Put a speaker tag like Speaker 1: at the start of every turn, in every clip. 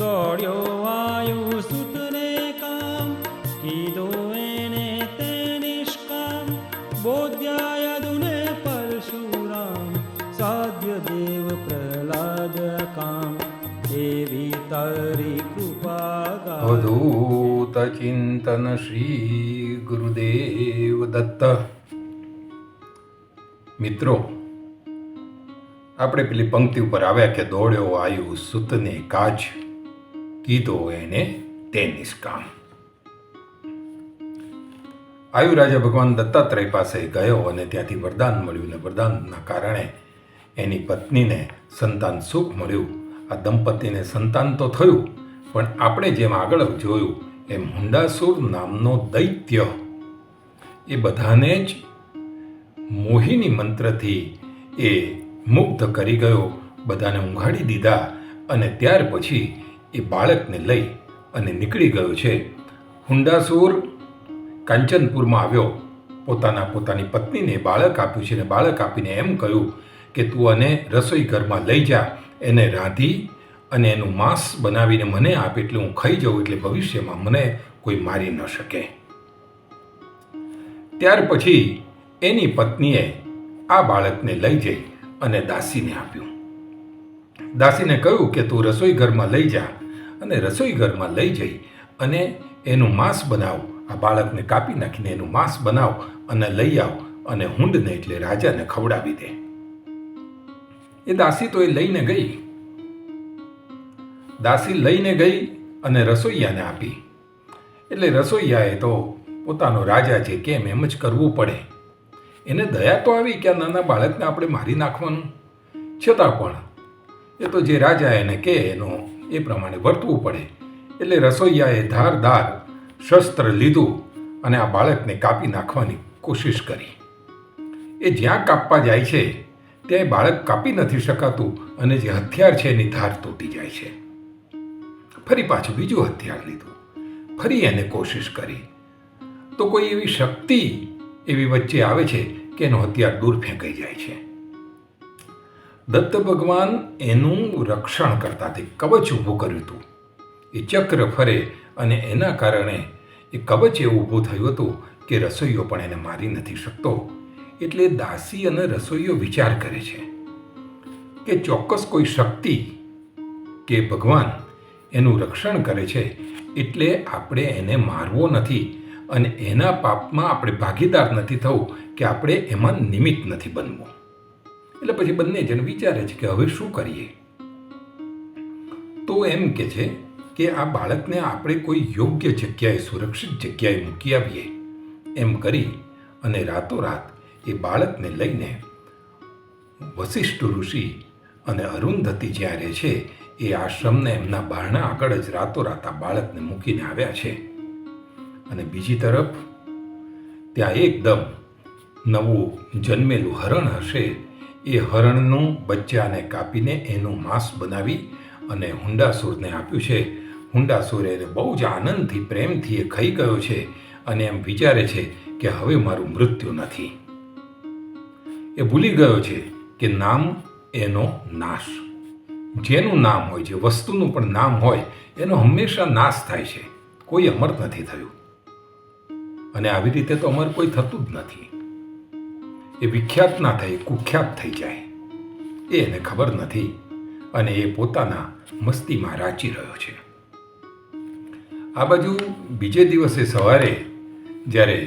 Speaker 1: દોડ્યો આયુ સુતને કામ, કીધો એને તે નિષ્કામ. બોધ્યા યદુને પરશુરામ, સાધ્ય દેવ પ્રહલાદ કામ. એવી તારી કૃપા ગાય.
Speaker 2: અવધૂત ચિંતન શ્રી ગુરુદેવ દત્ત. મિત્રો, આપણે પેલી પંક્તિ ઉપર આવ્યા કે દોડ્યો આયુ સુતને કાજ, કીધો એને તે નિષ્કામ. આયુ રાજા ભગવાન દત્તાત્રેય પાસે ગયો અને ત્યાંથી વરદાન મળ્યું ને વરદાનના કારણે એની પત્નીને સંતાન સુખ મળ્યું. આ દંપતીને સંતાન તો થયું, પણ આપણે જેમ આગળ જોયું એમ હુંડાસુર નામનો દૈત્ય એ બધાને જ મોહિની મંત્રથી એ મુગ્ધ કરી ગયો, બધાને ઊંઘાડી દીધા અને ત્યાર પછી એ બાળકને લઈ અને નીકળી ગયો છે. હુંડાસુર કાંચનપુરમાં આવ્યો, પોતાની પત્નીને બાળક આપ્યું છે અને બાળક આપીને એમ કહ્યું કે તું આને રસોઈ ઘરમાં લઈ જા, એને રાંધી અને એનું માંસ બનાવીને મને આપ, એટલે હું ખાઈ જાઉં, એટલે ભવિષ્યમાં મને કોઈ મારી ન શકે. ત્યાર પછી એની પત્નીએ આ બાળકને લઈ જઈ અને દાસીને આપ્યું. દાસીને કહ્યું કે તું રસોઈ ઘરમાં લઈ જા અને રસોઈ ઘરમાં લઈ જઈ અને એનું માંસ બનાવ, આ બાળકને કાપી નાખીને એનું માંસ બનાવ અને લઈ આવ અને હુંડને એટલે રાજાને ખવડાવી દે. એ દાસી તો એ લઈને ગઈ. દાસી લઈને ગઈ અને રસોઈયાને આપી. એટલે રસોઈયાએ તો પોતાનો રાજા છે કેમ એમ જ કરવું પડે. એને દયા તો આવી કે આ નાના બાળકને આપણે મારી નાખવાનું, છતાં પણ એ તો જે રાજા એને કહે એનો એ પ્રમાણે વર્તવું પડે. એટલે રસોઈયાએ ધારદાર શસ્ત્ર લીધું અને આ બાળકને કાપી નાખવાની કોશિશ કરી. એ જ્યાં કાપવા જાય છે ત્યાં બાળક કાપી નથી શકાતું અને જે હથિયાર છે એની ધાર તૂટી જાય છે. ફરી પાછું બીજું હથિયાર લીધું, ફરી એને કોશિશ કરી તો કોઈ એવી શક્તિ એવી વચ્ચે આવે છે કે એનો હથિયાર દૂર ફેંકાઈ જાય છે. દત્ત ભગવાન એનું રક્ષણ કરતા તે કવચ ઊભું કર્યું હતું. એ ચક્ર ફરે અને એના કારણે એ કવચ એવું ઊભું થયું હતું કે રસોઈયો પણ એને મારી નથી શકતો. એટલે દાસી અને રસોઈયો વિચાર કરે છે કે ચોક્કસ કોઈ શક્તિ કે ભગવાન એનું રક્ષણ કરે છે, એટલે આપણે એને મારવો નથી અને એના પાપમાં આપણે ભાગીદાર નથી થવું, કે આપણે એમાં નિમિત્ત નથી બનવું. એટલે પછી બંને જણ વિચારે છે કે હવે શું કરીએ. તો એમ કે છે કે આ બાળકને આપણે કોઈ યોગ્ય જગ્યાએ, સુરક્ષિત જગ્યાએ મૂકી આવીએ. એમ કરી અને રાતોરાત એ બાળકને લઈને વશિષ્ઠ ઋષિ અને અરુંધતી જ્યાં રહે છે એ આશ્રમને એમના બારણા આગળ જ રાતોરાત આ બાળકને મૂકીને આવ્યા છે. અને બીજી તરફ ત્યાં એકદમ નવું જન્મેલું હરણ હશે, એ હરણનું બચ્ચાને કાપીને એનું માંસ બનાવી અને હુંડાસુરને આપ્યું છે. હુંડાસુર એને બહુ જ આનંદથી પ્રેમથી એ ખાઈ ગયો છે અને એમ વિચારે છે કે હવે મારું મૃત્યુ નથી. એ ભૂલી ગયો છે કે નામ એનો નાશ. જેનું નામ હોય, જે વસ્તુનું પણ નામ હોય, એનો હંમેશા નાશ થાય છે, કોઈ અમર નથી થયું. અને આવી રીતે તો અમર કોઈ થતું જ નથી. એ વિખ્યાત ના થાય, કુખ્યાત થઈ જાય, એ એને ખબર નથી અને એ પોતાના મસ્તીમાં રાચી રહ્યો છે. આ બાજુ બીજે દિવસે સવારે જ્યારે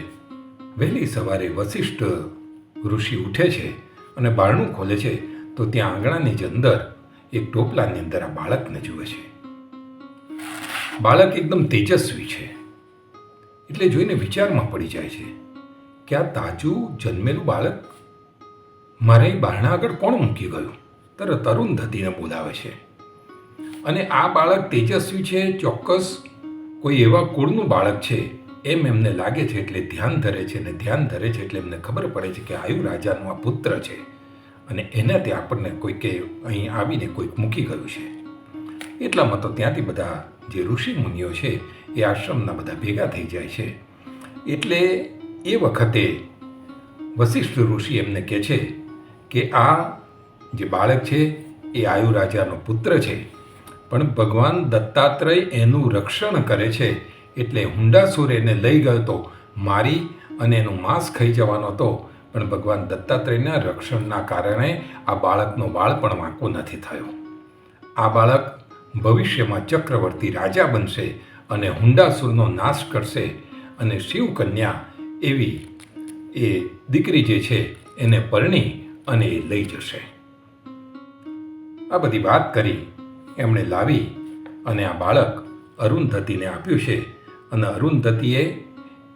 Speaker 2: વહેલી સવારે વશિષ્ઠ ઋષિ ઉઠે છે અને બારણું ખોલે છે તો ત્યાં આંગણાની જ અંદર એક ટોપલાની અંદર આ બાળકને જુએ છે. બાળક એકદમ તેજસ્વી છે. એટલે જોઈને વિચારમાં પડી જાય છે કે આ તાજું જન્મેલું બાળક મારે બારણા આગળ કોણ મૂકી ગયું. તરત અરુંધતીને બોલાવે છે અને આ બાળક તેજસ્વી છે, ચોક્કસ કોઈ એવા કુળનું બાળક છે એમ એમને લાગે છે. એટલે ધ્યાન ધરે છે અને ધ્યાન ધરે છે એટલે એમને ખબર પડે છે કે આયુ રાજાનો આ પુત્ર છે અને એનાથી આપણને કોઈકે અહીં આવીને કોઈક મૂકી ગયું છે. એટલામાં તો ત્યાંથી બધા જે ઋષિ મુનિઓ છે એ આશ્રમના બધા ભેગા થઈ જાય છે. એટલે એ વખતે વશિષ્ઠ ઋષિ એમને કહે છે કે આ જે બાળક છે એ આયુ રાજાનો પુત્ર છે પણ ભગવાન દત્તાત્રેય એનું રક્ષણ કરે છે. એટલે હુંડાસુર એને લઈ ગયો તો મારી અને એનું માંસ ખાઈ જવાનો હતો, પણ ભગવાન દત્તાત્રેયના રક્ષણના કારણે આ બાળકનો બાળ પણ વાંકો નથી થયો. આ બાળક ભવિષ્યમાં ચક્રવર્તી રાજા બનશે અને હુંડાસુરનો નાશ કરશે અને શિવકન્યા એવી એ દીકરી જે છે એને પરણી અને એ લઈ જશે. આ બધી વાત કરી એમણે લાવી અને આ બાળક અરુંધતીને આપ્યું છે અને અરુંધતીએ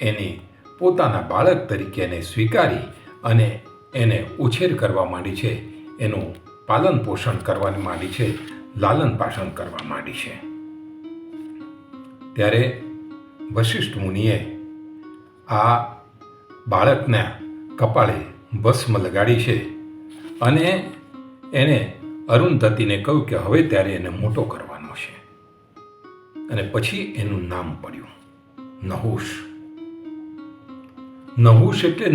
Speaker 2: એની પોતાના બાળક તરીકે એને સ્વીકારી અને એને ઉછેર કરવા માંડી છે, એનું પાલન પોષણ કરવાની માંડી છે, લાલન પાષણ કરવા માંડી છે. ત્યારે વશિષ્ઠ મુનિએ આ બાળકના કપાળે ભસ્મ લગાડી છે અને એને અરુંધતીને કહ્યું કે હવે ત્યારે એને મોટો કરવાનો છે. અને પછી એનું નામ પડ્યું નહુષ. નહુષ એટલે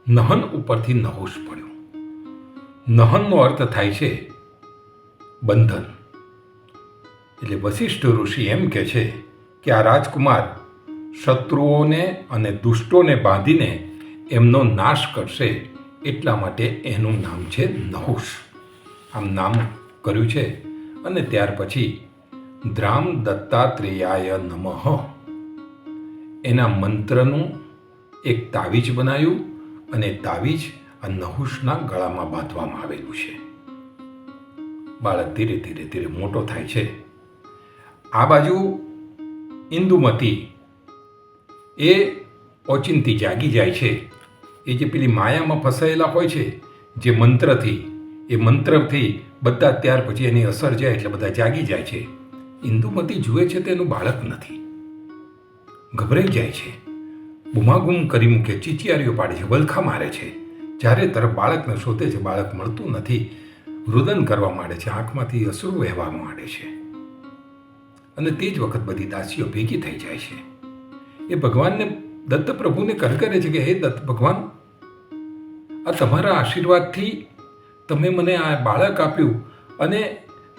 Speaker 2: નહન ઉપરથી નહુષ પડ્યું. નહનનો અર્થ થાય છે બંધન. એટલે વશિષ્ઠ ઋષિ એમ કહે છે કે આ રાજકુમાર શત્રુઓને અને દુષ્ટોને બાંધીને એમનો નાશ કરશે, એટલા માટે એનું નામ છે નહુષ. આમ નામ કર્યું છે. અને ત્યાર પછી દ્રામ દત્તાત્રેયાય નમઃ એના મંત્રનું એક તાવીજ બનાવ્યું અને તાવીજ આ નહુષના ગળામાં બાંધવામાં આવેલું છે. બાળક ધીરે ધીરે ધીરે મોટો થાય છે. આ બાજુ ઇન્દુમતી એ ઓચિંતી જાગી જાય છે. એ જે પેલી માયામાં ફસાયેલા હોય છે જે મંત્રથી, એ મંત્રથી બધા ત્યાર પછી એની અસર જાય એટલે બધા જાગી જાય છે. ઇન્દુમતી જુએ છે તેનું બાળક નથી, ગભરાઈ જાય છે, બુમાગુમ કરી મૂકે, ચીચિયારીઓ પાડે છે, વલખા મારે છે. જ્યારે તરફ બાળકને શોધે છે, બાળક મળતું નથી, રુદન કરવા માંડે છે, આંખમાંથી અશ્રુ વહેવા માંડે છે. અને તે જ વખત બધી દાસીઓ ભેગી થઈ જાય છે. એ ભગવાનને, દત્ત પ્રભુને કરે છે કે હે દત્ત ભગવાન, આ તમારા આશીર્વાદથી તમે મને આ બાળક આપ્યું અને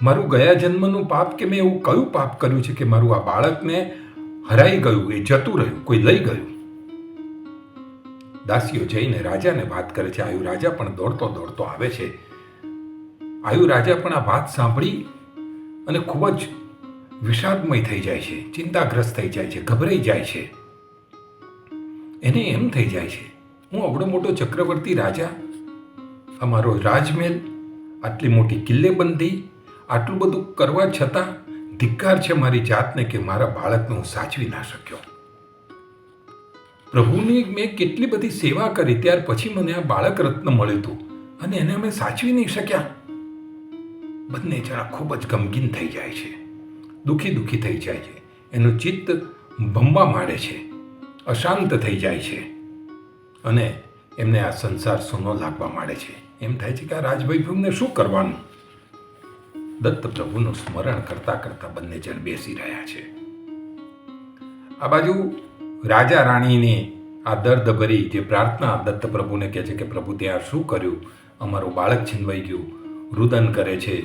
Speaker 2: મારું ગયા જન્મનું પાપ, કે મેં એવું કયું પાપ કર્યું છે કે મારું આ બાળકને હરાઈ ગયું, એ જતું રહ્યું, કોઈ લઈ ગયું. દાસીઓ જઈને રાજાને વાત કરે છે. આયુ રાજા પણ દોડતો દોડતો આવે છે. આયુ રાજા પણ આ વાત સાંભળી અને ખૂબ જ વિષાદમય થઈ જાય છે, ચિંતાગ્રસ્ત થઈ જાય છે, ગભરાઈ જાય છે. એને એમ થઈ જાય છે, હું આવડો મોટો ચક્રવર્તી રાજા, અમારો રાજમહેલ, આટલી મોટી કિલ્લેબંધી, આટલું બધું કરવા છતાં ધિક્કાર છે મારી જાતને કે મારા બાળકને હું સાચવી ના શક્યો. પ્રભુની મેં કેટલી બધી સેવા કરી, ત્યાર પછી મને આ બાળક રત્ન મળ્યું હતું અને એને અમે સાચવી નહીં શક્યા. બંને જણા ખૂબ જ ગમગીન થઈ જાય છે, દુઃખી થઈ જાય છે. એનું ચિત્ત ભમવા માંડે છે, અશાંત થઈ જાય છે અને એમને આ સંસાર સૂનો લાગવા માંડે છે. એમ થાય છે કે આ રાજવૈભવને શું કરવાનું. દત્ત પ્રભુનું સ્મરણ કરતા કરતા બંને જણ બેસી રહ્યા છે. આ બાજુ રાજા રાણીની આ દર્દભરી જે પ્રાર્થના દત્ત પ્રભુને કહે છે કે પ્રભુ ત્યાં શું કર્યું, અમારું બાળક છીનવાઈ ગયું, રુદન કરે છે.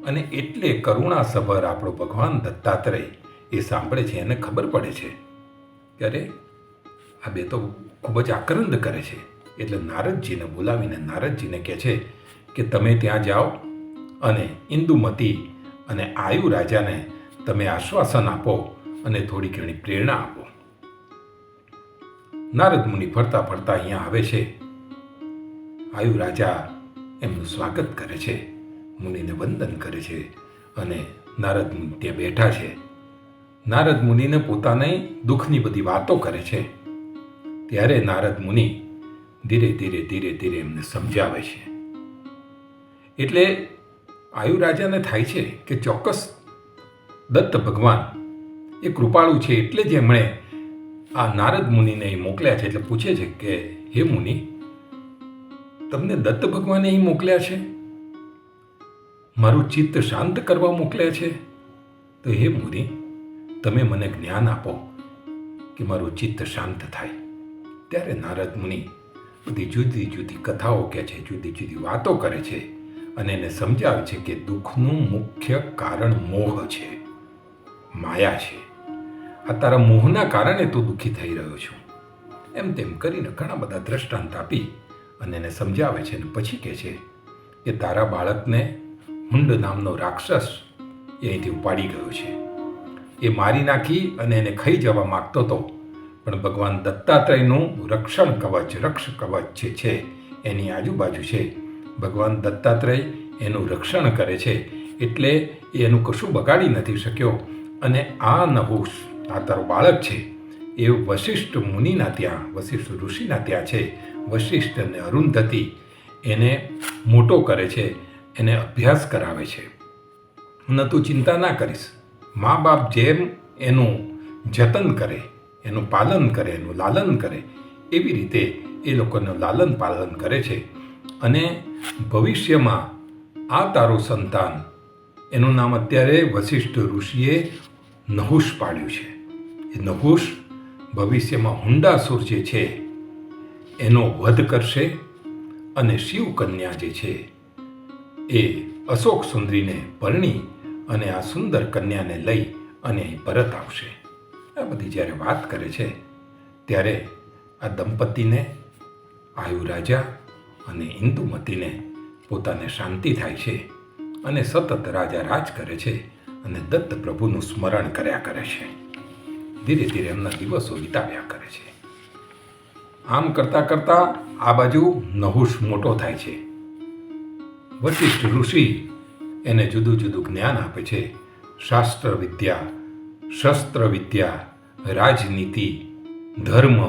Speaker 2: અને એટલે કરુણાસભર આપણો ભગવાન દત્તાત્રેય એ સાંભળે છે, એને ખબર પડે છે કે અરે આ બે તો ખૂબ જ આક્રંદ કરે છે. એટલે નારદજીને બોલાવીને નારદજીને કહે છે કે તમે ત્યાં જાઓ અને ઇન્દુમતી અને આયુ રાજાને તમે આશ્વાસન આપો અને થોડી ઘણી પ્રેરણા આપો. નારદ મુનિ ફરતા ફરતા અહીંયા આવે છે. આયુ રાજા એમનું સ્વાગત કરે છે, મુનિને વંદન કરે છે અને નારદ મુનિ ત્યાં બેઠા છે. નારદ મુનિને પોતાની દુઃખની બધી વાતો કરે છે. ત્યારે નારદ મુનિ ધીરે ધીરે એમને સમજાવે છે. એટલે આયુ રાજાને થાય છે કે ચોક્કસ દત્ત ભગવાન એ કૃપાળુ છે, એટલે જ એમણે આ નારદ મુનિને અહીં મોકલ્યા છે. એટલે પૂછે છે કે હે મુનિ, તમને દત્ત ભગવાને અહીં મોકલ્યા છે, મારું ચિત્ત શાંત કરવા મોકલ્યા છે? તો હે મુનિ, તમે મને જ્ઞાન આપો કે મારું ચિત્ત શાંત થાય. ત્યારે નારદ મુનિ બધી જુદી જુદી કથાઓ કહે છે, જુદી જુદી વાતો કરે છે અને એને સમજાવે છે કે દુઃખનું મુખ્ય કારણ મોહ છે, માયા છે. આ તારા મોહના કારણે તું દુઃખી થઈ રહ્યો છું. એમ તેમ કરીને ઘણા બધા દ્રષ્ટાંત આપી અને એને સમજાવે છે. અને પછી કહે છે કે તારા બાળકને હુંડ નામનો રાક્ષસ એ અહીંથી ઉપાડી ગયો છે. એ મારી નાખી અને એને ખાઈ જવા માગતો હતો, પણ ભગવાન દત્તાત્રેયનું રક્ષણ કવચ, રક્ષ કવચ જે છે એની આજુબાજુ છે. ભગવાન દત્તાત્રેય એનું રક્ષણ કરે છે, એટલે એ એનું કશું બગાડી નથી શક્યો. અને આ નહુષ, આ તારો બાળક છે, એ વશિષ્ઠ મુનિના ત્યાં, વશિષ્ઠ ઋષિના ત્યાં છે. વશિષ્ઠ અને અરુંધતી એને મોટો કરે છે, એને અભ્યાસ કરાવે છે. ન તું ચિંતા ના કરીશ. મા બાપ જેમ એનું જતન કરે, એનું પાલન કરે, એનું લાલન કરે, એવી રીતે એ લોકોનું લાલન પાલન કરે છે. અને ભવિષ્યમાં આ તારું સંતાન, એનું નામ અત્યારે વશિષ્ઠ ઋષિએ નહુષ પાડ્યું છે. એ નહુષ ભવિષ્યમાં હુંડાસુર જે છે એનો વધ કરશે અને શિવ કન્યા જે છે એ અશોક સુંદરીને પરણી અને આ સુંદર કન્યાને લઈ અને અહીં પરત આવશે. આ બધી જ્યારે વાત કરે છે ત્યારે આ દંપતીને, આયુ રાજા અને ઇન્દુમતીને પોતાને શાંતિ થાય છે અને સતત રાજા રાજ કરે છે અને દત્ત પ્રભુનું સ્મરણ કર્યા કરે છે. ધીરે ધીરે એમના દિવસો વિતાવ્યા કરે છે. આમ કરતાં કરતાં આ બાજુ નહુષ મોટો થાય છે. વશિષ્ઠ ઋષિ એને જુદું જુદું જ્ઞાન આપે છે. શાસ્ત્ર વિદ્યા, શસ્ત્ર વિદ્યા, રાજનીતિ, ધર્મ,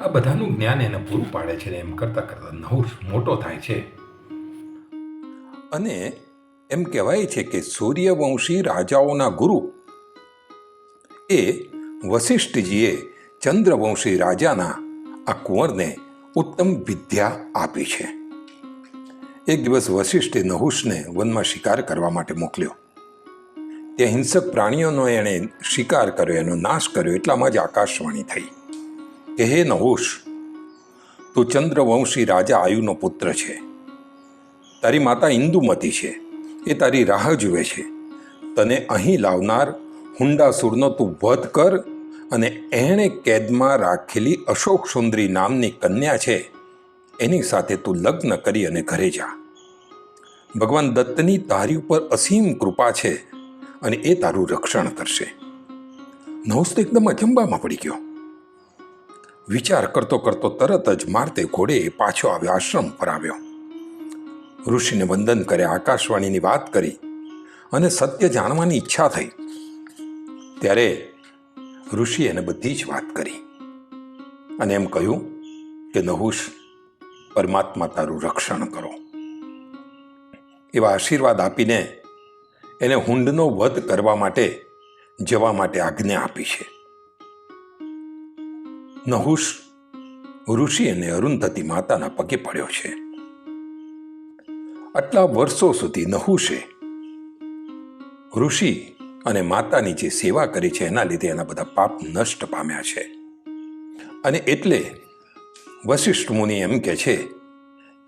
Speaker 2: આ બધાનું જ્ઞાન એને પૂરું પાડે છે. ને એમ કરતાં કરતાં નહુષ મોટો થાય છે.
Speaker 3: અને એમ કહેવાય છે કે સૂર્યવંશી રાજાઓના ગુરુ એ વશિષ્ઠજીએ ચંદ્રવંશી રાજાના આ કુંવરને ઉત્તમ વિદ્યા આપી છે. એક દિવસ વશિષ્ઠે નહુષને વનમાં શિકાર કરવા માટે મોકલ્યો. ત્યાં હિંસક પ્રાણીઓનો એણે શિકાર કર્યો, એનો નાશ કર્યો. એટલામાં જ આકાશવાણી થઈ કે હે નહુષ, તું ચંદ્રવંશી રાજા આયુનો પુત્ર છે. તારી માતા ઇન્દુમતી છે, એ તારી રાહ જુએ છે. તને અહીં લાવનાર હુંડાસુરનો તું વધ કર અને એણે કેદમાં રાખેલી અશોક સુંદરી નામની કન્યા છે એની સાથે તું લગ્ન કરી અને ઘરે જા. ભગવાન દત્તની તારી ઉપર અસીમ કૃપા છે અને એ તારું રક્ષણ કરશે. નહુષ તો એકદમ અચંબામાં પડી ગયો. વિચાર કરતો કરતો તરત જ મારતે ઘોડે પાછો આવ્યો, આશ્રમ પર આવ્યો. ઋષિને વંદન કર્યા, આકાશવાણીની વાત કરી અને સત્ય જાણવાની ઈચ્છા થઈ. ત્યારે ઋષિ એને બધી જ વાત કરી અને એમ કહ્યું કે નહુષ, પરમાત્મા તારું રક્ષણ કરો. એવા આશીર્વાદ આપીને એને હુંડનો વધ કરવા માટે જવા માટે આજ્ઞા આપી છે. નહુષ ઋષિ અને અરુંધતી માતાના પગે પડ્યો છે. આટલા વર્ષો સુધી નહુષે ઋષિ અને માતાની જે સેવા કરી છે એના લીધે એના બધા પાપ નષ્ટ પામ્યા છે. અને એટલે વશિષ્ઠ મુનિ એમ કહે છે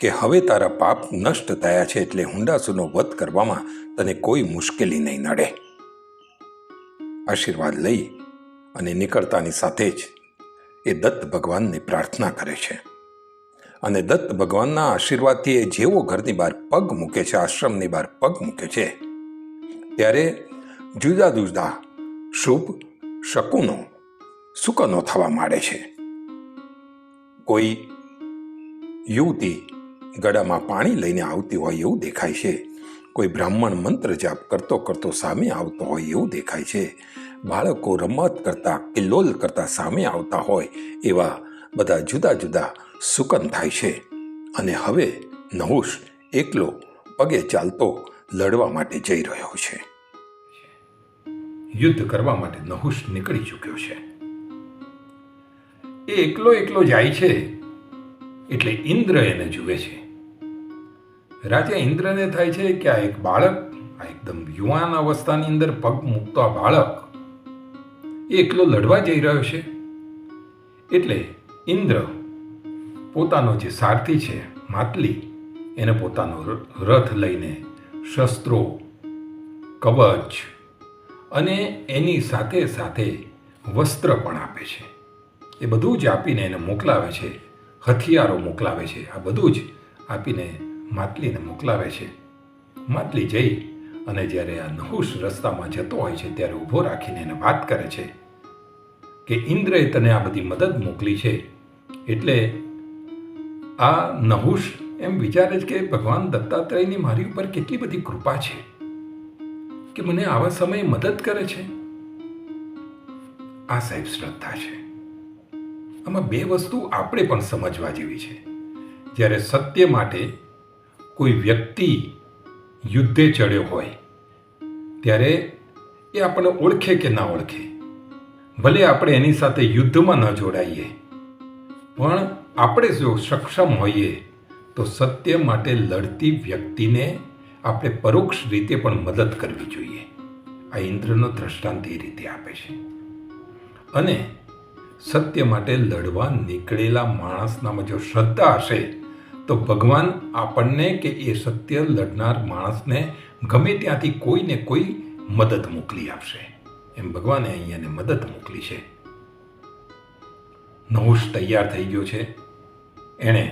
Speaker 3: કે હવે તારા પાપ નષ્ટ થયા છે, એટલે હુંડાસુરનો વધ કરવામાં તને કોઈ મુશ્કેલી નહીં નડે. આશીર્વાદ લઈ અને નીકળતાની સાથે જ એ દત્ત ભગવાનને પ્રાર્થના કરે છે. અને દત્ત ભગવાનના આશીર્વાદથી એ જેવો ઘરની બહાર પગ મૂકે છે, આશ્રમની બહાર પગ મૂકે છે, ત્યારે જુદા જુદા શુભ શુકનો થવા માંડે છે. કોઈ યુવતી ગળામાં પાણી લઈને આવતી હોય એવું દેખાય છે. કોઈ બ્રાહ્મણ મંત્ર જાપ કરતો કરતો સામે આવતો હોય એવું દેખાય છે. બાળકો રમત કરતા કિલ્લોલ કરતા સામે આવતા હોય એવા બધા જુદા જુદા શુકન થાય છે. અને હવે નહુષ એકલો પગે ચાલતો લડવા માટે જઈ રહ્યો છે.
Speaker 2: યુદ્ધ કરવા માટે નહુષ નીકળી ચૂક્યો છે. એ એકલો જાય છે એટલે ઇન્દ્ર એને જુએ છે. રાજા ઇન્દ્રને થાય છે કે આ એક બાળક, આ એકદમ યુવાન અવસ્થાની અંદર પગ મૂકતો આ બાળક એકલો લડવા જઈ રહ્યો છે. એટલે ઇન્દ્ર પોતાનો જે સારથી છે માતલી એને પોતાનો રથ લઈને શસ્ત્રો, કવચ અને એની સાથે સાથે વસ્ત્ર પણ આપે છે. એ બધું જ આપીને એને મોકલાવે છે. હથિયારો મોકલાવે છે. આ બધું જ આપીને માટલીને મોકલાવે છે. માટલી જઈ અને જ્યારે આ નહુષ રસ્તામાં જતો હોય છે ત્યારે ઊભો રાખીને એને વાત કરે છે કે ઇન્દ્રએ તને આ બધી મદદ મોકલી છે, એટલે આ નહુષ એમ વિચારે છે કે ભગવાન દત્તાત્રેયની મારી ઉપર કેટલી બધી કૃપા છે કે મને આવા સમયે મદદ કરે છે. આ સાહેબ શ્રદ્ધા છે. આમાં બે વસ્તુ આપણે પણ સમજવા જેવી છે. જ્યારે સત્ય માટે કોઈ વ્યક્તિ યુદ્ધે ચડ્યો હોય ત્યારે એ આપણને ઓળખે કે ના ઓળખે, ભલે આપણે એની સાથે યુદ્ધમાં ન જોડાઈએ, પણ આપણે જો સક્ષમ હોઈએ તો સત્ય માટે લડતી વ્યક્તિને આપણે પરોક્ષ રીતે પણ મદદ કરવી જોઈએ. આ ઇન્દ્રનો દ્રષ્ટાંત એ રીતે આપે છે. અને સત્ય માટે લડવા નીકળેલા માણસનામાં જો શ્રદ્ધા હશે તો ભગવાન આપણને કે એ સત્ય લડનાર માણસને ગમે ત્યાંથી કોઈને કોઈ મદદ મોકલી આપશે. એમ ભગવાને અહીંયાને મદદ મોકલી છે. નહુષ તૈયાર થઈ ગયો છે. એણે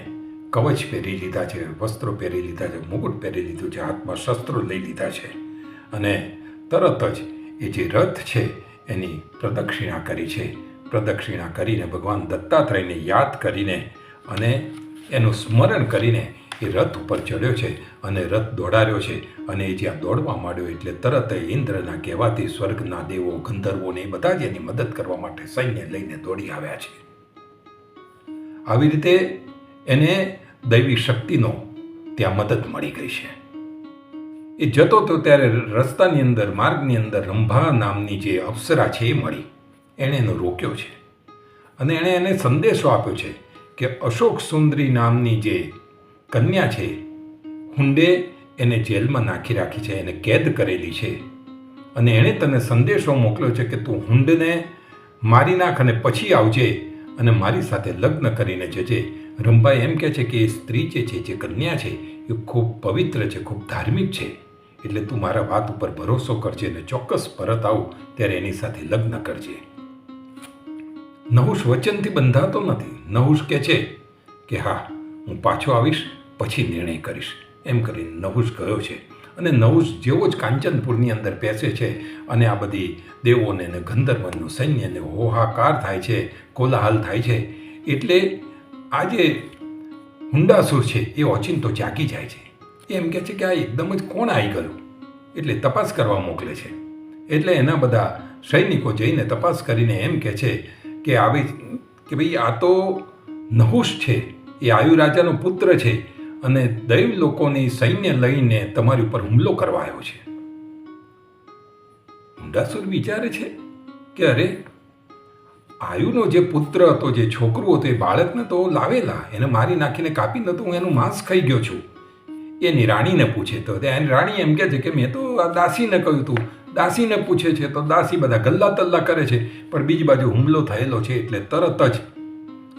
Speaker 2: કવચ પહેરી લીધા છે, વસ્ત્રો પહેરી લીધા છે, મુકુટ પહેરી લીધું છે, હાથમાં શસ્ત્રો લઈ લીધા છે અને તરત જ એ જે રથ છે એની પ્રદક્ષિણા કરી છે. પ્રદક્ષિણા કરીને ભગવાન દત્તાત્રેયને યાદ કરીને અને એનું સ્મરણ કરીને એ રથ ઉપર ચડ્યો છે અને રથ દોડાર્યો છે. અને એ જ્યાં દોડવા માંડ્યો એટલે તરત ઇન્દ્રના કહેવાથી સ્વર્ગના દેવો, ગંધર્વોને એ બધા જ એની મદદ કરવા માટે સૈન્ય લઈને દોડી આવ્યા છે. આવી રીતે એને દૈવી શક્તિનો ત્યાં મદદ મળી ગઈ છે. એ જતો હતો ત્યારે રસ્તાની અંદર, માર્ગની અંદર રંભા નામની જે અપ્સરા છે એ મળી. એણે એનો રોક્યો છે અને એણે એને સંદેશો આપ્યો છે કે અશોક સુંદરી નામની જે કન્યા છે, હુંડે એને જેલમાં નાખી રાખી છે, એને કેદ કરેલી છે અને એણે તને સંદેશો મોકલ્યો છે કે તું હુંડને મારી નાખ અને પછી આવજે અને મારી સાથે લગ્ન કરીને જજે. રંભાઈ એમ કહે છે કે એ સ્ત્રી જે છે, જે કન્યા છે, એ ખૂબ પવિત્ર છે, ખૂબ ધાર્મિક છે, એટલે તું મારા વાત ઉપર ભરોસો કરજે અને ચોક્કસ પરત આવું ત્યારે એની સાથે લગ્ન કરજે. નહુષ વચનથી બંધાતો નથી. નહુષ કહે છે કે હા, હું પાછો આવીશ, પછી નિર્ણય કરીશ. એમ કરીને નહુષ ગયો છે અને નહુષ જેવો જ કાંચનપુરની અંદર બેસે છે અને આ બધી દેવોને અને ગંધર્વનું સૈન્યને હોહાકાર થાય છે, કોલાહલ થાય છે, એટલે આ જે હુંડાસુર છે એ ઓચિંતો જાગી જાય છે. એમ કહે છે કે આ એકદમ જ કોણ આવી ગયું, એટલે તપાસ કરવા મોકલે છે. એટલે એના બધા સૈનિકો જઈને તપાસ કરીને એમ કહે છે કે આવી કે ભાઈ આ તો નહુષ છે, એ આયુ રાજાનો પુત્ર છે અને દૈવ લોકોની સૈન્ય લઈને તમારી ઉપર હુમલો કરવા આવ્યો છે. હુંડાસુર વિચારે છે કે અરે, આયુનો જે પુત્ર હતો, જે છોકરો હતો, એ બાળકને તો લાવેલા, એને મારી નાખીને કાપી નતું, હું એનું માંસ ખાઈ ગયો છું. એની રાણીને પૂછે તો એની રાણી એમ કહે છે કે મેં તો આ દાસીને કહ્યું હતું. દાસીને પૂછે છે તો દાસી બધા ગલ્લા તલ્લા કરે છે, પણ બીજી બાજુ હુમલો થયેલો છે એટલે તરત જ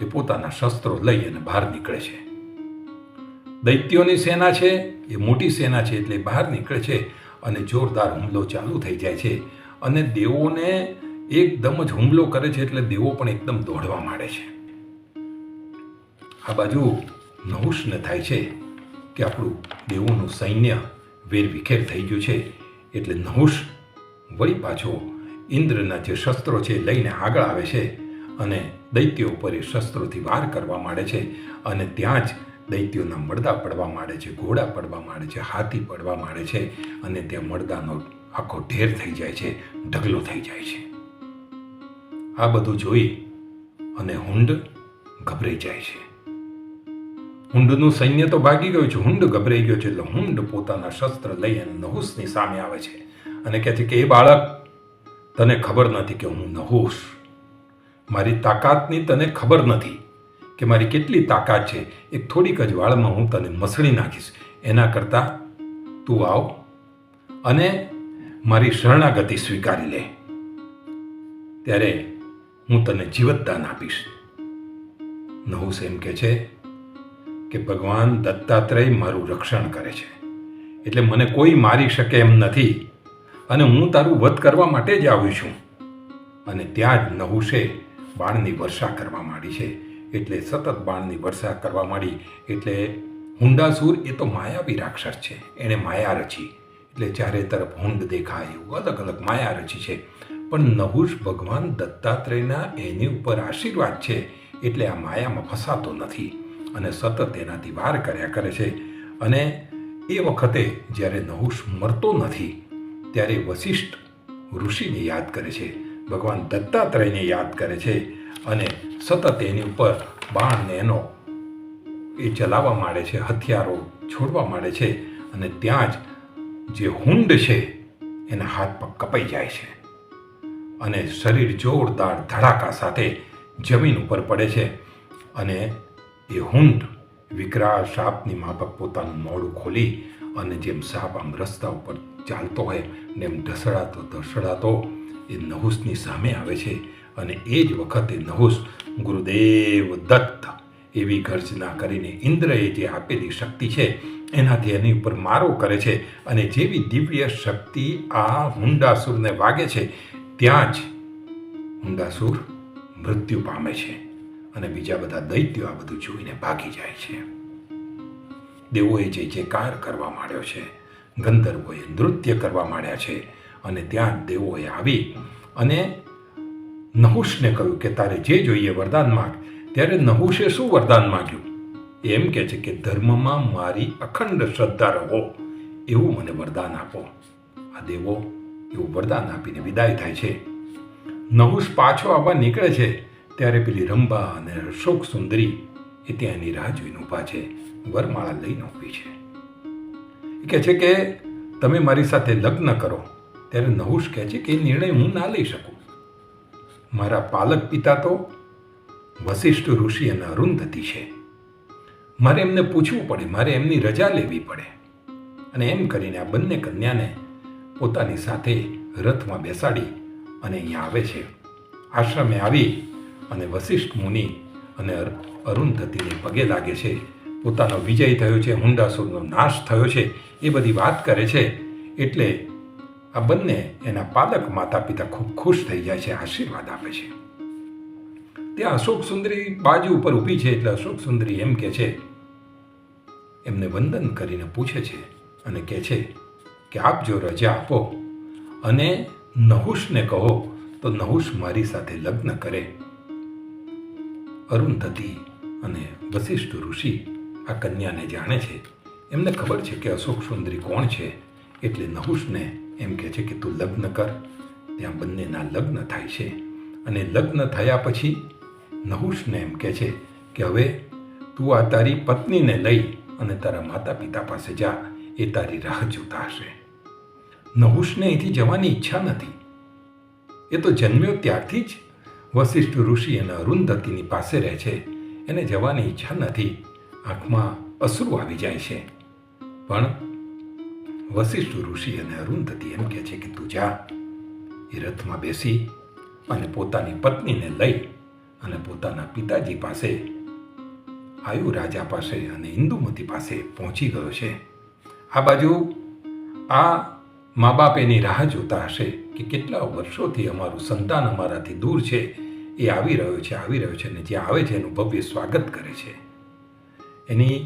Speaker 2: એ પોતાના શસ્ત્રો લઈ અને બહાર નીકળે છે. દૈત્યોની સેના છે, એ મોટી સેના છે, એટલે બહાર નીકળે છે અને જોરદાર હુમલો ચાલુ થઈ જાય છે અને દેવોને એકદમ જ હુમલો કરે છે એટલે દેવો પણ એકદમ દોડવા માંડે છે. આ બાજુ નહુષને થાય છે કે આપણું દેવોનું સૈન્ય વેરવિખેર થઈ ગયું છે, એટલે નહુષ વળી પાછો ઇન્દ્રના જે શસ્ત્રો છે લઈને આગળ આવે છે અને દૈત્યો ઉપર એ શસ્ત્રોથી વાર કરવા માંડે છે અને ત્યાં જ દૈત્યોના મળદા પડવા માંડે છે, ઘોડા પડવા માંડે છે, હાથી પડવા માંડે છે અને ત્યાં મળદાનો આખો ઢેર થઈ જાય છે, ઢગલો થઈ જાય છે. આ બધું જોઈ અને હુંડ ગભરાઈ જાય છે. હુંડનું સૈન્ય તો ભાગી ગયું છે, હુંડ ગભરાઈ ગયો છે, એટલે હુંડ પોતાના શસ્ત્ર લઈ અને નહુષની સામે આવે છે અને કહે છે કે એ બાળક, તને ખબર નથી કે હું નહુષ, મારી તાકાતની તને ખબર નથી કે મારી કેટલી તાકાત છે. એક થોડીક જ વાળમાં હું તને મસળી નાખીશ. એના કરતાં તું આવ અને મારી શરણાગતિ સ્વીકારી લે, ત્યારે હું તને જીવતદાન આપીશ. નહુષ એમ કહે છે કે ભગવાન દત્તાત્રેય મારું રક્ષણ કરે છે, એટલે મને કોઈ મારી શકે એમ નથી અને હું તારું વધ કરવા માટે જ આવ્યો છું. અને ત્યાં જ નહુશે બાણની વર્ષા કરવા માંડી છે. એટલે સતત બાણની વર્ષા કરવા માંડી. એટલે હુંડાસુર એ તો માયાવી રાક્ષસ છે, એણે માયા રચી, એટલે ચારે તરફ હુંડ દેખાય એવું અલગ અલગ માયા રચી છે. પણ નહુષ ભગવાન દત્તાત્રેયના એની ઉપર આશીર્વાદ છે, એટલે આ માયામાં ફસાતો નથી અને સતત એનાથી વાર કર્યા કરે છે. અને એ વખતે જ્યારે નહુષ મરતો નથી ત્યારે વશિષ્ઠ ઋષિને યાદ કરે છે, ભગવાન દત્તાત્રેયને યાદ કરે છે અને સતત એની ઉપર બાણને એનો એ ચલાવવા માંડે છે, હથિયારો છોડવા માંડે છે. અને ત્યાં જ જે હુંડ છે એના હાથ પગ કપાઈ જાય છે અને શરીર જોરદાર ધડાકા સાથે જમીન ઉપર પડે છે. અને એ હુંડ વિકરાળ સાપની માફક પોતાનું મોઢું ખોલી અને જેમ સાપ આમ રસ્તા ઉપર ચાલતો હોય ને એમ ઢસડાતો એ નહુષની સામે આવે છે. અને એ જ વખતે નહુષ ગુરુદેવ દત્ત એવી ગર્જના કરીને ઇન્દ્રએ જે આપેલી શક્તિ છે એનાથી એની ઉપર મારો કરે છે. અને જેવી દિવ્ય શક્તિ આ હુંડાસુરને વાગે છે ત્યાં જ હુંડાસુર મૃત્યુ પામે છે અને બીજા બધા દૈત્યો આ બધું જોઈને ભાગી જાય છે. દેવોએ જે જયકાર કરવા માંડ્યો છે, ગંધર્વોએ નૃત્ય કરવા માંડ્યા છે. અને ત્યાં દેવોએ આવી અને નહુષને કહ્યું કે તારે જે જોઈએ વરદાન માગ. ત્યારે નહુષે શું વરદાન માગ્યું? એમ કહે છે કે ધર્મમાં મારી અખંડ શ્રદ્ધા રહો એવું મને વરદાન આપો. આ દેવો એવું વરદાન આપીને વિદાય થાય છે. નહુષ પાછો આવવા નીકળે છે ત્યારે પેલી રંભા અને અશોક સુંદરી એ ત્યાં એની રાહ જોઈને ઊભા છે, વરમાળા લઈને ઊભી છે. એ કહે છે કે તમે મારી સાથે લગ્ન કરો. ત્યારે નહુષ કહે છે કે એ નિર્ણય હું ના લઈ શકું. મારા પાલક પિતા તો વશિષ્ઠ ઋષિ અને અરુંધતી છે. મારે એમને પૂછવું પડે, મારે એમની રજા લેવી પડે. અને એમ કરીને આ બંને કન્યાને પોતાની સાથે રથમાં બેસાડી અને અહીંયા આવે છે. આશ્રમે આવી અને વશિષ્ઠ મુનિ અને અરુંધતીને પગે લાગે છે. પોતાનો વિજય થયો છે, હુંડાસુરનો નાશ થયો છે, એ બધી વાત કરે છે. એટલે આ બંને એના પાલક માતા પિતા ખૂબ ખુશ થઈ જાય છે, આશીર્વાદ આપે છે. ત્યાં અશોક સુંદરી બાજુ ઉપર ઊભી છે. એટલે અશોક સુંદરી એમ કહે છે, એમને વંદન કરીને પૂછે છે અને કહે છે કે આપ જો રજા આપો અને નહુષને કહો તો નહુષ મારી સાથે લગ્ન કરે. અરુંધતી અને વશિષ્ઠ ઋષિ આ કન્યાને જાણે છે. એમને ખબર છે કે અશોક સુંદરી કોણ છે. એટલે નહુષને એમ કહે છે કે તું લગ્ન કર. ત્યાં બંનેના લગ્ન થાય છે. અને લગ્ન થયા પછી નહુષને એમ કહે છે કે હવે તું આ તારી પત્નીને લઈ અને તારા માતા પિતા પાસે જા, એ તારી રાહ જોતા હશે. નહુષને અહીંથી જવાની ઈચ્છા નથી. એ તો જન્મ્યો ત્યારથી જ વશિષ્ઠ ઋષિ અને અરુંધતીની પાસે રહે છે. એને જવાની ઈચ્છા નથી. આંખમાં અશ્રુ આવી જાય છે. પણ વશિષ્ઠ ઋષિ અને અરુંધતી એમ કહે છે કે તું જા. એ રથમાં બેસી અને પોતાની પત્નીને લઈ અને પોતાના પિતાજી પાસે, આયુ રાજા પાસે અને ઇન્દુમતી પાસે પહોંચી ગયો છે. આ બાજુ આ મા બાપ એની રાહ જોતા હશે કે કેટલા વર્ષોથી અમારું સંતાન અમારાથી દૂર છે, એ આવી રહ્યો છે અને જ્યાં આવે છે એનું ભવ્ય સ્વાગત કરે છે. એની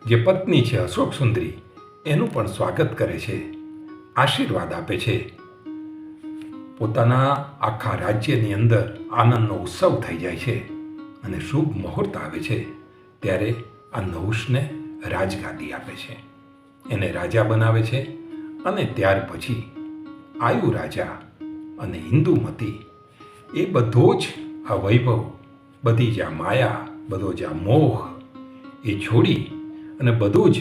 Speaker 2: જે પત્ની છે અશોક સુંદરી એનું પણ સ્વાગત કરે છે, આશીર્વાદ આપે છે. પોતાના આખા રાજ્યની અંદર આનંદનો ઉત્સવ થઈ જાય છે અને શુભ મુહૂર્ત આવે છે. ત્યારે આ નહુષને રાજગાદી આપે છે, એને રાજા બનાવે છે. અને ત્યાર પછી આયુ રાજા અને ઇન્દુમતી એ બધો જ આ વૈભવ, બધી જ આ માયા, બધો જ આ મોહ એ છોડી અને બધું જ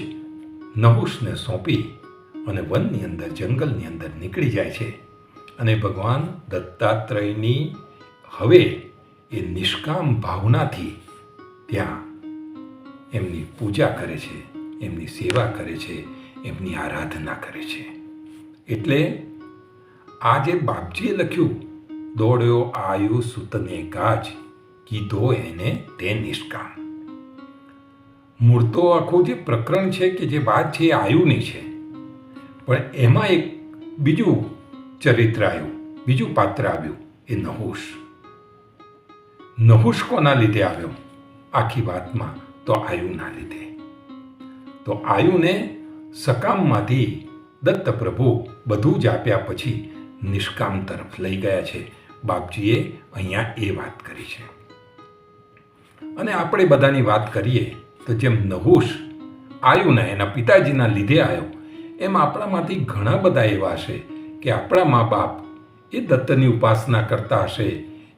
Speaker 2: નહુષને સોંપી અને વનની અંદર, જંગલની અંદર નીકળી જાય છે. અને ભગવાન દત્તાત્રેયની હવે એ નિષ્કામ ભાવનાથી ત્યાં એમની પૂજા કરે છે, એમની સેવા કરે છે, એમની આરાધના કરે છે. એટલે આ જે બાપજીએ લખ્યું, દોડ્યો આયુ સુતને કાજ, કીધો એને તે નિષ્કામ. મૂળ તો આખું જે પ્રકરણ છે કે જે વાત છે એ આયુની છે, પણ એમાં એક બીજું ચરિત્ર આવ્યું, બીજું પાત્ર આવ્યું, એ નહુષ. નહુષ કોના લીધે આવ્યો આખી વાતમાં? તો આયુના લીધે. તો આયુને સકામમાંથી દત્ત પ્રભુ બધું જ આપ્યા પછી નિષ્કામ તરફ લઈ ગયા છે. બાપજીએ અહીંયા એ વાત કરી છે. અને આપણે બધાની વાત કરીએ તો જેમ નહુષ આયુના એના પિતાજીના લીધે આવ્યો, એમ આપણામાંથી ઘણા બધા એવા હશે કે આપણા મા બાપ એ દત્તની ઉપાસના કરતા હશે,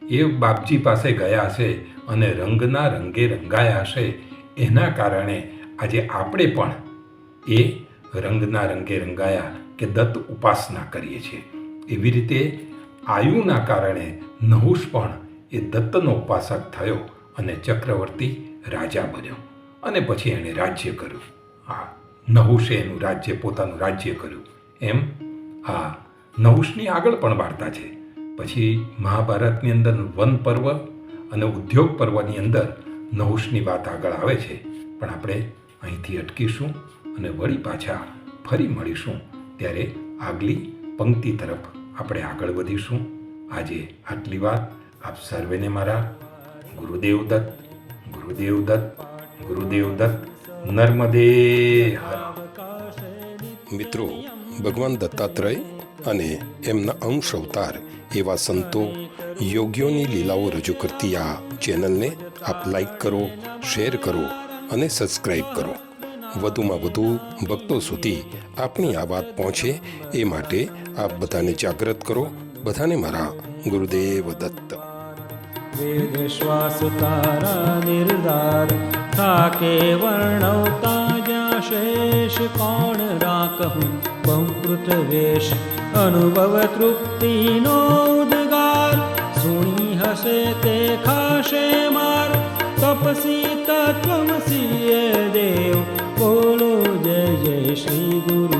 Speaker 2: એ બાપજી પાસે ગયા હશે અને રંગના રંગે રંગાયા હશે. એના કારણે આજે આપણે પણ એ રંગના રંગે રંગાયા કે દત્ત ઉપાસના કરીએ છીએ. એવી રીતે આયુના કારણે નહુષ પણ એ દત્તનો ઉપાસક થયો અને ચક્રવર્તી રાજા બન્યો અને પછી એણે રાજ્ય કર્યું. આ નહુષે એનું રાજ્ય, પોતાનું રાજ્ય કર્યું. એમ આ નહુષની આગળ પણ વાર્તા છે. પછી મહાભારતની અંદર વન પર્વ અને ઉદ્યોગ પર્વની અંદર નહુષની વાત આગળ આવે છે. પણ આપણે અહીંથી અટકીશું અને વળી પાછા ફરી મળીશું ત્યારે આગલી પંક્તિ તરફ આપણે આગળ વધીશું. આજે આટલી વાત. આપ સર્વેને મારા ગુરુદેવ દત્ત, ગુરુદેવ દત્ત, ગુરુદેવ દત્ત. નર્મદે હર.
Speaker 3: મિત્રો, ભગવાન દત્તાત્રેય અને એમના અંશ અવતાર એવા સંતો, યોગીઓની લીલાઓ રજૂ કરતી આ ચેનલને આપ લાઈક કરો, શેર કરો અને સબસ્ક્રાઈબ કરો. વધુમાં વધુ ભક્તો સુધી આપની આ વાત પહોંચે એ માટે આપ બધાને જાગૃત કરો. બધાને મારા ગુરુદેવ દત્ત.
Speaker 1: વેદ શ્વાસ તારા નિર્ધાર થાકે વર્ણવતા જ્યાં શેષ કોણ રાખું બહુકૃત વેશ અનુભવ તૃપ્તિનો ઉદ્ગાર સુણી હશે તે ખાશે માર તપસી તત્વમસી એ દેવ બોલો જય જય શ્રી ગુરુ